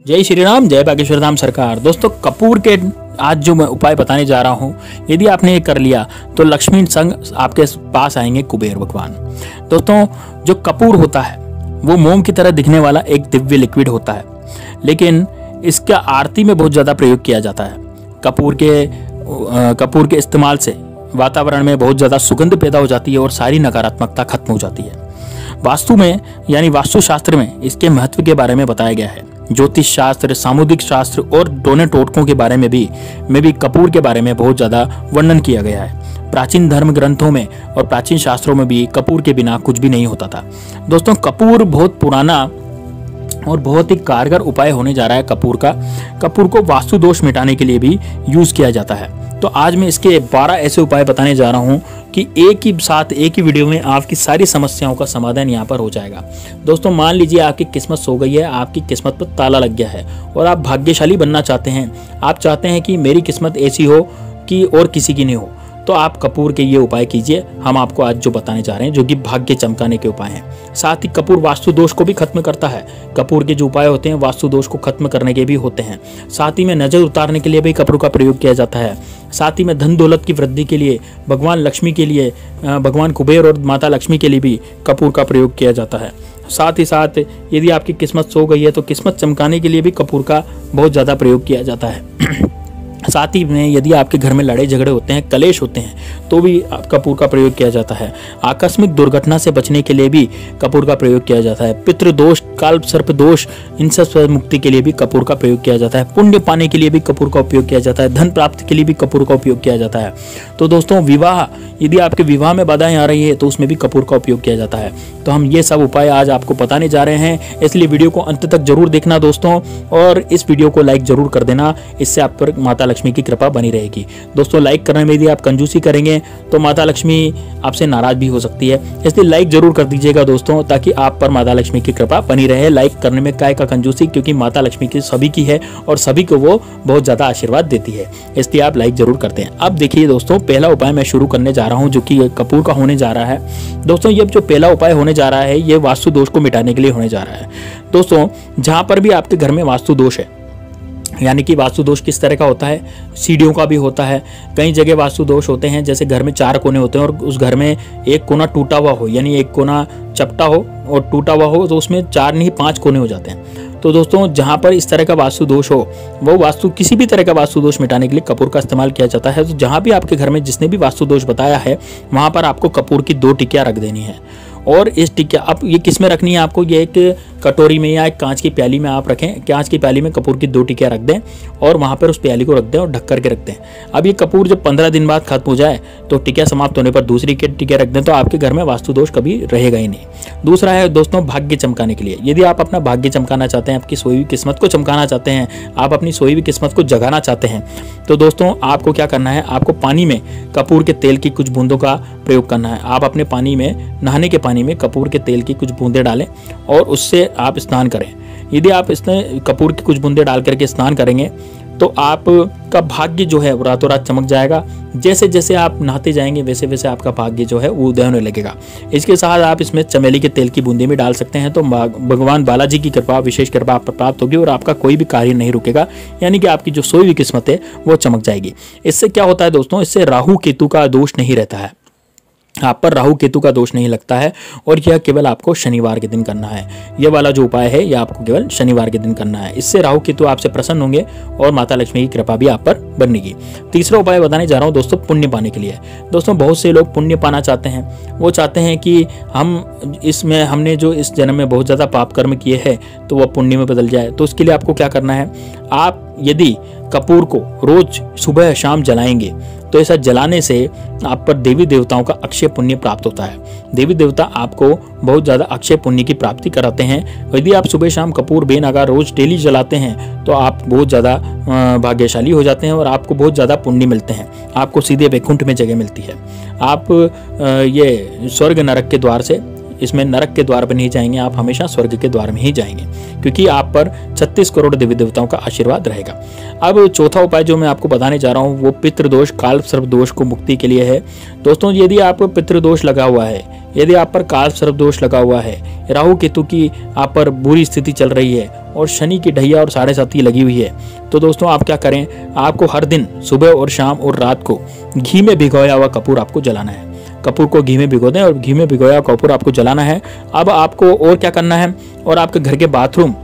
जय श्री राम, जय बागेश्वर धाम सरकार। दोस्तों, कपूर के आज जो मैं उपाय बताने जा रहा हूँ, यदि आपने ये कर लिया तो लक्ष्मी संग आपके पास आएंगे कुबेर भगवान। दोस्तों, जो कपूर होता है वो मोम की तरह दिखने वाला एक दिव्य लिक्विड होता है, लेकिन इसका आरती में बहुत ज़्यादा प्रयोग किया जाता है। कपूर के इस्तेमाल से वातावरण में बहुत ज़्यादा सुगंध पैदा हो जाती है और सारी नकारात्मकता खत्म हो जाती है। वास्तु में यानी वास्तुशास्त्र में इसके महत्व के बारे में बताया गया है। ज्योतिष शास्त्र, सामुद्रिक शास्त्र और डोने टोटकों के बारे में भी कपूर के बारे में बहुत ज़्यादा वर्णन किया गया है। प्राचीन धर्म ग्रंथों में और प्राचीन शास्त्रों में भी कपूर के बिना कुछ भी नहीं होता था। दोस्तों, कपूर बहुत पुराना और बहुत ही कारगर उपाय होने जा रहा है। कपूर को वास्तु दोष मिटाने के लिए भी यूज किया जाता है। तो आज मैं इसके 12 ऐसे उपाय बताने जा रहा हूं कि एक ही वीडियो में आपकी सारी समस्याओं का समाधान यहां पर हो जाएगा। दोस्तों, मान लीजिए आपकी किस्मत सो गई है, आपकी किस्मत पर ताला लग गया है और आप भाग्यशाली बनना चाहते हैं। आप चाहते हैं कि मेरी किस्मत ऐसी हो कि और किसी की नहीं हो, तो आप कपूर के ये उपाय कीजिए। हम आपको आज जो बताने जा रहे हैं, जो कि भाग्य चमकाने के उपाय हैं। साथ ही कपूर वास्तु दोष को भी खत्म करता है। कपूर के जो उपाय होते हैं वास्तु दोष को खत्म करने के भी होते हैं। साथ ही में नजर उतारने के लिए भी कपूर का प्रयोग किया जाता है। साथ ही में धन दौलत की वृद्धि के लिए, भगवान लक्ष्मी के लिए, भगवान कुबेर और माता लक्ष्मी के लिए भी कपूर का प्रयोग किया जाता है। साथ ही साथ यदि आपकी किस्मत सो गई है तो किस्मत चमकाने के लिए भी कपूर का बहुत ज़्यादा प्रयोग किया जाता है। साथ ही में यदि आपके घर में लड़ाई झगड़े होते हैं, कलेश होते हैं, तो भी कपूर का प्रयोग किया जाता है। आकस्मिक दुर्घटना से बचने के लिए भी कपूर का प्रयोग किया जाता है। पितृ दोष, काल सर्प दोष, इनसे मुक्ति के लिए भी कपूर का प्रयोग किया जाता है। पुण्य पाने के लिए भी कपूर का उपयोग किया जाता है। धन प्राप्ति के लिए भी कपूर का उपयोग किया जाता है। तो दोस्तों, विवाह, यदि आपके विवाह में बाधाएं आ रही है तो उसमें भी कपूर का उपयोग किया जाता है। तो हम ये सब उपाय आज आपको बताने जा रहे हैं, इसलिए वीडियो को अंत तक जरूर देखना दोस्तों, और इस वीडियो को लाइक जरूर कर देना। इससे आप पर माता लक्ष्मी की कृपा बनी रहेगी। दोस्तों, लाइक करने में यदि आप कंजूसी करेंगे तो माता लक्ष्मी आपसे नाराज भी हो सकती है, इसलिए लाइक जरूर कर दीजिएगा दोस्तों, ताकि आप पर माता लक्ष्मी की कृपा बनी रहे। लाइक करने में काय का कंजूसी, क्योंकि माता लक्ष्मी की सभी की है और सभी को वो बहुत ज्यादा आशीर्वाद देती है, इसलिए आप लाइक जरूर करते हैं। अब देखिए दोस्तों, पहला उपाय मैं शुरू करने जा रहा हूँ, जो कि कपूर का होने जा रहा है। दोस्तों, ये जो पहला उपाय होने जा रहा है, ये वास्तु दोष को मिटाने के लिए होने जा रहा है। दोस्तों, जहां पर भी आपके घर में वास्तु दोष है, यानी कि वास्तु दोष किस तरह का होता है, सीढ़ियों का भी होता है। कई जगह वास्तु दोष होते हैं, जैसे घर में 4 कोने होते हैं और उस घर में एक कोना टूटा हुआ हो, यानी एक कोना चपटा हो और टूटा हुआ हो, तो उसमें 4 नहीं 5 कोने हो जाते हैं। तो दोस्तों, जहां पर इस तरह का वास्तु दोष हो, वो किसी भी तरह का वास्तु दोष मिटाने के लिए कपूर का इस्तेमाल किया जाता है। तो जहां भी आपके घर में जिसने भी वास्तु दोष बताया है, वहां पर आपको कपूर की 2 टिकियां रख देनी है। और इस टिकिया, अब ये किस में रखनी है आपको, ये एक कटोरी में या एक कांच की प्याली में आप रखें। कांच की प्याली में कपूर की 2 टिकियां रख दें और वहां पर उस प्याली को रख दें और ढक करके रख दें। अब ये कपूर जब 15 दिन बाद खत्म हो जाए तो टिकिया समाप्त होने पर दूसरी टिकिया रख दें, तो आपके घर में वास्तु दोष कभी रहेगा ही नहीं। दूसरा है दोस्तों, भाग्य चमकाने के लिए। यदि आप अपना भाग्य चमकाना चाहते हैं, आपकी सोई हुई किस्मत को चमकाना चाहते हैं, आप अपनी सोई हुई किस्मत को जगाना चाहते हैं, तो दोस्तों आपको क्या करना है, आपको पानी में कपूर के तेल की कुछ बूंदों का प्रयोग करना है। आप अपने पानी में, नहाने के पानी में कपूर के तेल की कुछ बूंदें डालें और उससे आप स्नान करें। यदि आप इसमें कपूर की कुछ बूंदें डाल करके स्नान करेंगे तो आपका भाग्य जो है वो रातों रात चमक जाएगा। जैसे जैसे आप नहाते जाएंगे वैसे वैसे आपका भाग्य जो है वो उदय होने लगेगा। इसके साथ आप इसमें चमेली के तेल की बूंदें भी डाल सकते हैं, तो भगवान बालाजी की कृपा, विशेष कृपा आप पर प्राप्त होगी और आपका कोई भी कार्य नहीं रुकेगा, यानी कि आपकी जो सोई हुई किस्मत है वो चमक जाएगी। इससे क्या होता है दोस्तों, इससे राहु केतु का दोष नहीं रहता है, आप पर राहु केतु का दोष नहीं लगता है। और यह केवल आपको शनिवार के दिन करना है। यह वाला जो उपाय है यह आपको केवल शनिवार के दिन करना है। इससे राहु केतु आपसे प्रसन्न होंगे और माता लक्ष्मी की कृपा भी आप पर बनेगी। तीसरा उपाय बताने जा रहा हूं दोस्तों, पुण्य पाने के लिए। दोस्तों, बहुत से लोग पुण्य पाना चाहते हैं। वो चाहते हैं कि हमने जो इस जन्म में बहुत ज्यादा पाप कर्म किए हैं तो वह पुण्य में बदल जाए। तो उसके लिए आपको क्या करना है, आप यदि कपूर को रोज सुबह शाम जलाएंगे तो ऐसा जलाने से आप पर देवी देवताओं का अक्षय पुण्य प्राप्त होता है। देवी देवता आपको बहुत ज़्यादा अक्षय पुण्य की प्राप्ति कराते हैं। यदि आप सुबह शाम कपूर बेनागा रोज डेली जलाते हैं तो आप बहुत ज़्यादा भाग्यशाली हो जाते हैं और आपको बहुत ज़्यादा पुण्य मिलते हैं। आपको सीधे वैकुंठ में जगह मिलती है। आप ये स्वर्ग नरक के द्वार से इसमें नरक के द्वार पर नहीं जाएंगे, आप हमेशा स्वर्ग के द्वार में ही जाएंगे, क्योंकि आप पर 36 करोड़ देवी देवताओं का आशीर्वाद रहेगा। अब चौथा उपाय जो मैं आपको बताने जा रहा हूँ वो पितृदोष काल सर्प दोष को मुक्ति के लिए है। दोस्तों, यदि आप पितृदोष लगा हुआ है, यदि आप पर काल सर्प दोष लगा हुआ है, राहु केतु की आप पर बुरी स्थिति चल रही है और शनि की ढैया और 7.5 लगी हुई है, तो दोस्तों आप क्या करें, आपको हर दिन सुबह और शाम और रात को घी में भिगोया हुआ कपूर आपको जलाना है। कपूर को घी में भिगो दें और घी में भिगोया कपूर आपको जलाना है। अब आपको और क्या करना है, और आपके घर के बाथरूम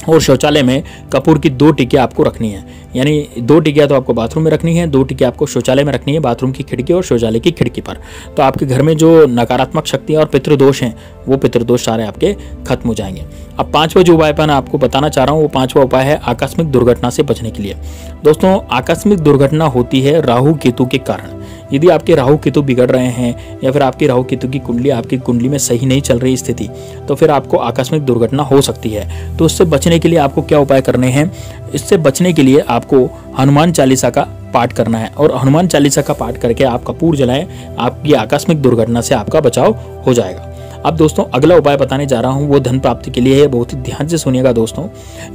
और शौचालय में कपूर की 2 टिकियां आपको रखनी है। यानी 2 टिकियां तो आपको बाथरूम में रखनी है, 2 टिकियां आपको शौचालय में रखनी है, बाथरूम की खिड़की और शौचालय की खिड़की पर। तो आपके घर में जो नकारात्मक शक्तियां और पितृदोष हैं वो पितृदोष सारे आपके खत्म हो जाएंगे। अब 5वां जो उपाय मैं आपको बताना चाह रहा हूँ वो 5वां उपाय है आकस्मिक दुर्घटना से बचने के लिए। दोस्तों, आकस्मिक दुर्घटना होती है राहु केतु के कारण। यदि आपके राहु केतु बिगड़ रहे हैं या फिर आपकी राहु केतु की कुंडली आपकी कुंडली में सही नहीं चल रही स्थिति, तो फिर आपको आकस्मिक दुर्घटना हो सकती है। तो उससे बचने के लिए आपको क्या उपाय करने हैं, इससे बचने के लिए आपको हनुमान चालीसा का पाठ करना है और हनुमान चालीसा का पाठ करके आप कपूर जलाएं, आपकी आकस्मिक दुर्घटना से आपका बचाव हो जाएगा। अब दोस्तों, अगला उपाय बताने जा रहा हूं वो धन प्राप्ति के लिए है। बहुत ही ध्यान से सुनिएगा दोस्तों,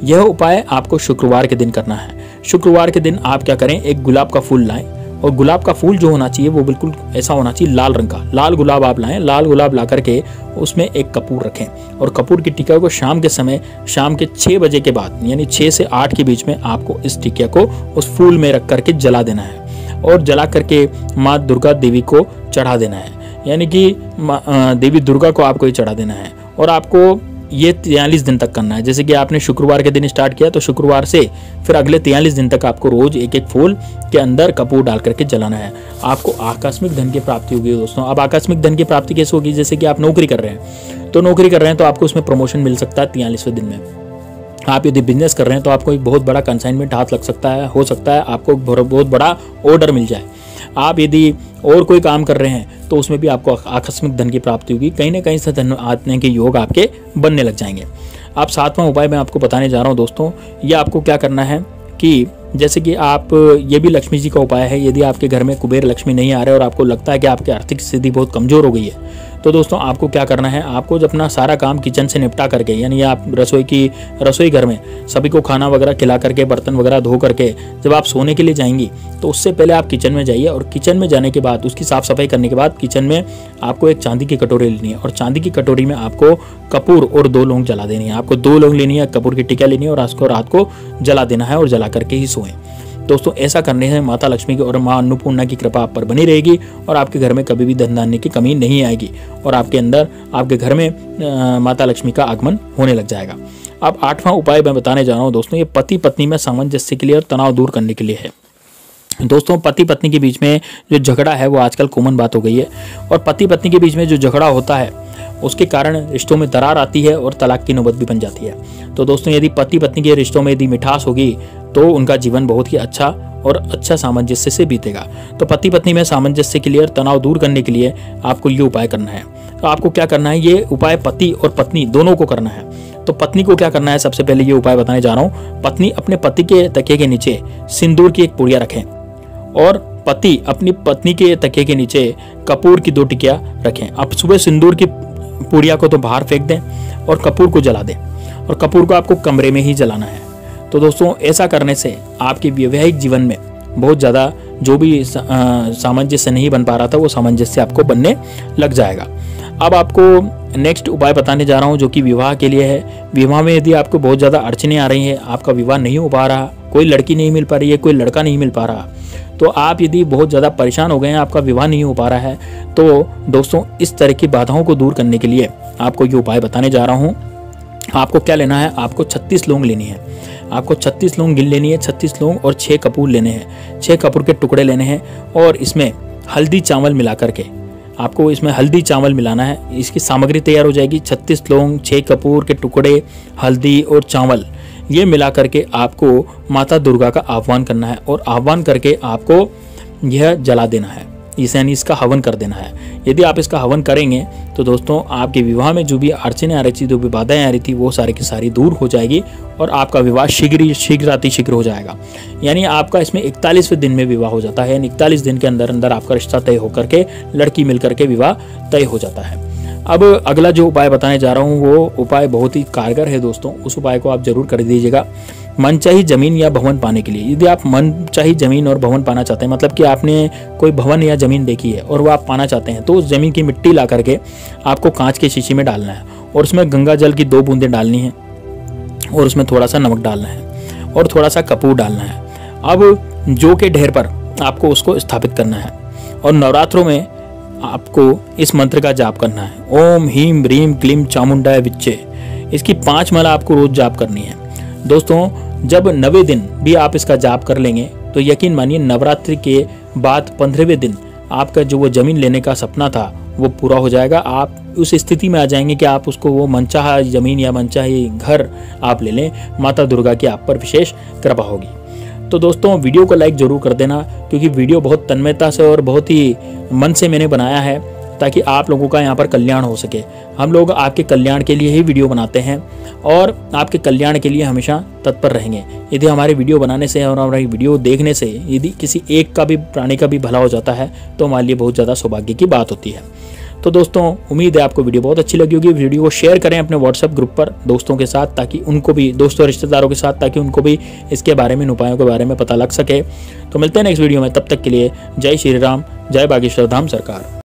यह उपाय आपको शुक्रवार के दिन करना है। शुक्रवार के दिन आप क्या करें, एक गुलाब का फूल लाएं और गुलाब का फूल जो होना चाहिए वो बिल्कुल ऐसा होना चाहिए लाल रंग का। लाल गुलाब आप लाएं, लाल गुलाब ला करके उसमें एक कपूर रखें और कपूर की टिकिया को शाम के समय, शाम के 6 बजे के बाद यानी 6 से 8 के बीच में आपको इस टिकिया को उस फूल में रख करके जला देना है और जला करके माँ दुर्गा देवी को चढ़ा देना है। यानी कि देवी दुर्गा को आपको ये चढ़ा देना है और आपको ये 43 दिन तक करना है। जैसे कि आपने शुक्रवार के दिन स्टार्ट किया तो शुक्रवार से फिर अगले 43 दिन तक आपको रोज एक एक फूल के अंदर कपूर डाल करके जलाना है। आपको आकस्मिक धन की प्राप्ति होगी दोस्तों। अब आकस्मिक धन की प्राप्ति कैसे होगी, जैसे कि आप नौकरी कर रहे हैं तो आपको उसमें प्रमोशन मिल सकता है 43वें दिन में। आप यदि बिजनेस कर रहे हैं तो आपको एक बहुत बड़ा कंसाइनमेंट हाथ लग सकता है, हो सकता है आपको बहुत बड़ा ऑर्डर मिल जाए। आप यदि और कोई काम कर रहे हैं तो उसमें भी आपको आकस्मिक धन की प्राप्ति होगी, कहीं ना कहीं से धन आने के योग आपके बनने लग जाएंगे। अब 7वां उपाय मैं आपको बताने जा रहा हूं दोस्तों, ये आपको क्या करना है कि जैसे कि आप, ये भी लक्ष्मी जी का उपाय है। यदि आपके घर में कुबेर लक्ष्मी नहीं आ रहे और आपको लगता है कि आपकी आर्थिक स्थिति बहुत कमजोर हो गई है, तो दोस्तों आपको क्या करना है, आपको जब अपना सारा काम किचन से निपटा करके, यानी आप रसोई घर में सभी को खाना वगैरह खिला करके, बर्तन वगैरह धो करके जब आप सोने के लिए जाएंगी तो उससे पहले आप किचन में जाइए और किचन में जाने के बाद उसकी साफ सफाई करने के बाद किचन में आपको एक चांदी की कटोरी लेनी है और चांदी की कटोरी में आपको कपूर और 2 लौंग जला देनी है। आपको 2 लौंग लेनी है, कपूर की टिकिया लेनी है और उसको रात को जला देना है और जला करके ही सोएं। दोस्तों, ऐसा करने से माता लक्ष्मी की और माँ अन्नपूर्णा की कृपा आप पर बनी रहेगी और आपके घर में कभी भी धन धान्य की कमी नहीं आएगी और आपके घर में माता लक्ष्मी का आगमन होने लग जाएगा। अब 8वां उपाय मैं बताने जा रहा हूँ दोस्तों, ये पति पत्नी में सामंजस्य के लिए और तनाव दूर करने के लिए है। दोस्तों, पति पत्नी के बीच में जो झगड़ा है वो आजकल कॉमन बात हो गई है और पति पत्नी के बीच में जो झगड़ा होता है उसके कारण रिश्तों में दरार आती है और तलाक की नौबत भी बन जाती है। तो दोस्तों, यदि पति पत्नी के रिश्तों में यदि मिठास होगी तो उनका जीवन बहुत ही अच्छा और अच्छा सामंजस्य से बीतेगा। तो पति पत्नी में सामंजस्य के लिए और तनाव दूर करने के लिए आपको ये उपाय करना है। तो आपको क्या करना है, ये उपाय पति और पत्नी दोनों को करना है। तो पत्नी को क्या करना है, सबसे पहले ये उपाय बताने जा रहा हूँ। पत्नी अपने पति के तकिए के नीचे सिंदूर की एक पुड़िया रखें और पति अपनी पत्नी के तकिए के नीचे कपूर की 2 टिकिया रखें। अब सुबह सिंदूर की पुड़िया को तो बाहर फेंक दें और कपूर को जला दें और कपूर को आपको कमरे में ही जलाना है। तो दोस्तों, ऐसा करने से आपके वैवाहिक जीवन में बहुत ज़्यादा जो भी सामंजस्य नहीं बन पा रहा था वो सामंजस्य आपको बनने लग जाएगा। अब आपको नेक्स्ट उपाय बताने जा रहा हूँ जो कि विवाह के लिए है। विवाह में यदि आपको बहुत ज़्यादा अड़चनें आ रही हैं, आपका विवाह नहीं हो पा रहा, कोई लड़की नहीं मिल पा रही है, कोई लड़का नहीं मिल पा रहा, तो आप यदि बहुत ज़्यादा परेशान हो गए हैं, आपका विवाह नहीं हो पा रहा है, तो दोस्तों इस तरह की बाधाओं को दूर करने के लिए आपको ये उपाय बताने जा रहा हूँ। आपको क्या लेना है, आपको 36 लौंग लेनी है। आपको 36 लौंग गिन लेनी है, 36 लौंग और 6 कपूर लेने हैं। 6 कपूर के टुकड़े लेने हैं और इसमें हल्दी चावल मिला करके आपको इसमें हल्दी चावल मिलाना है। इसकी सामग्री तैयार हो जाएगी। 36 लौंग, 6 कपूर के टुकड़े, हल्दी और चावल, ये मिला करके आपको माता दुर्गा का आह्वान करना है और आह्वान करके आपको यह जला देना है, यानी इसका हवन कर देना है। यदि आप इसका हवन करेंगे तो दोस्तों आपके विवाह में जो भी अड़चनें आ रही थी, जो भी बाधाएं आ रही थी, वो सारी की सारी दूर हो जाएगी और आपका विवाह शीघ्र हो जाएगा। यानी आपका इसमें 41वें दिन में विवाह हो जाता है, यानी 41 दिन के अंदर अंदर आपका रिश्ता तय होकर के लड़की मिल करके विवाह तय हो जाता है। अब अगला जो उपाय बताने जा रहा हूँ वो उपाय बहुत ही कारगर है दोस्तों, उस उपाय को आप जरूर कर दीजिएगा। मनचाही जमीन या भवन पाने के लिए, यदि आप मनचाही जमीन और भवन पाना चाहते हैं, मतलब कि आपने कोई भवन या जमीन देखी है और वो आप पाना चाहते हैं, तो उस जमीन की मिट्टी ला करके आपको कांच के शीशी में डालना है और उसमें गंगा जल की 2 बूंदें डालनी है और उसमें थोड़ा सा नमक डालना है और थोड़ा सा कपूर डालना है। अब जौ के ढेर पर आपको उसको स्थापित करना है और नवरात्रों में आपको इस मंत्र का जाप करना है, ओम ह्रीम ह्रीम क्लीम चामुंडाय विच्चे। इसकी 5 माला आपको रोज जाप करनी है दोस्तों। जब 90 दिन भी आप इसका जाप कर लेंगे तो यकीन मानिए नवरात्रि के बाद 15वें दिन आपका जो वो जमीन लेने का सपना था वो पूरा हो जाएगा। आप उस स्थिति में आ जाएंगे कि आप उसको वो मनचाहा जमीन या मनचाही घर आप ले लें। माता दुर्गा की आप पर विशेष कृपा होगी। तो दोस्तों वीडियो को लाइक जरूर कर देना, क्योंकि वीडियो बहुत तन्मयता से और बहुत ही मन से मैंने बनाया है ताकि आप लोगों का यहाँ पर कल्याण हो सके। हम लोग आपके कल्याण के लिए ही वीडियो बनाते हैं और आपके कल्याण के लिए हमेशा तत्पर रहेंगे। यदि हमारे वीडियो बनाने से और हमारी वीडियो देखने से यदि किसी एक का भी प्राणी का भी भला हो जाता है तो हमारे लिए बहुत ज़्यादा सौभाग्य की बात होती है। तो दोस्तों उम्मीद है आपको वीडियो बहुत अच्छी लगी होगी। वीडियो को शेयर करें अपने व्हाट्सएप ग्रुप पर दोस्तों के साथ, ताकि उनको भी, दोस्तों रिश्तेदारों के साथ, ताकि उनको भी इसके बारे में, इन उपायों के बारे में पता लग सके। तो मिलते हैं नेक्स्ट वीडियो में, तब तक के लिए जय श्री राम, जय बागेश्वर धाम सरकार।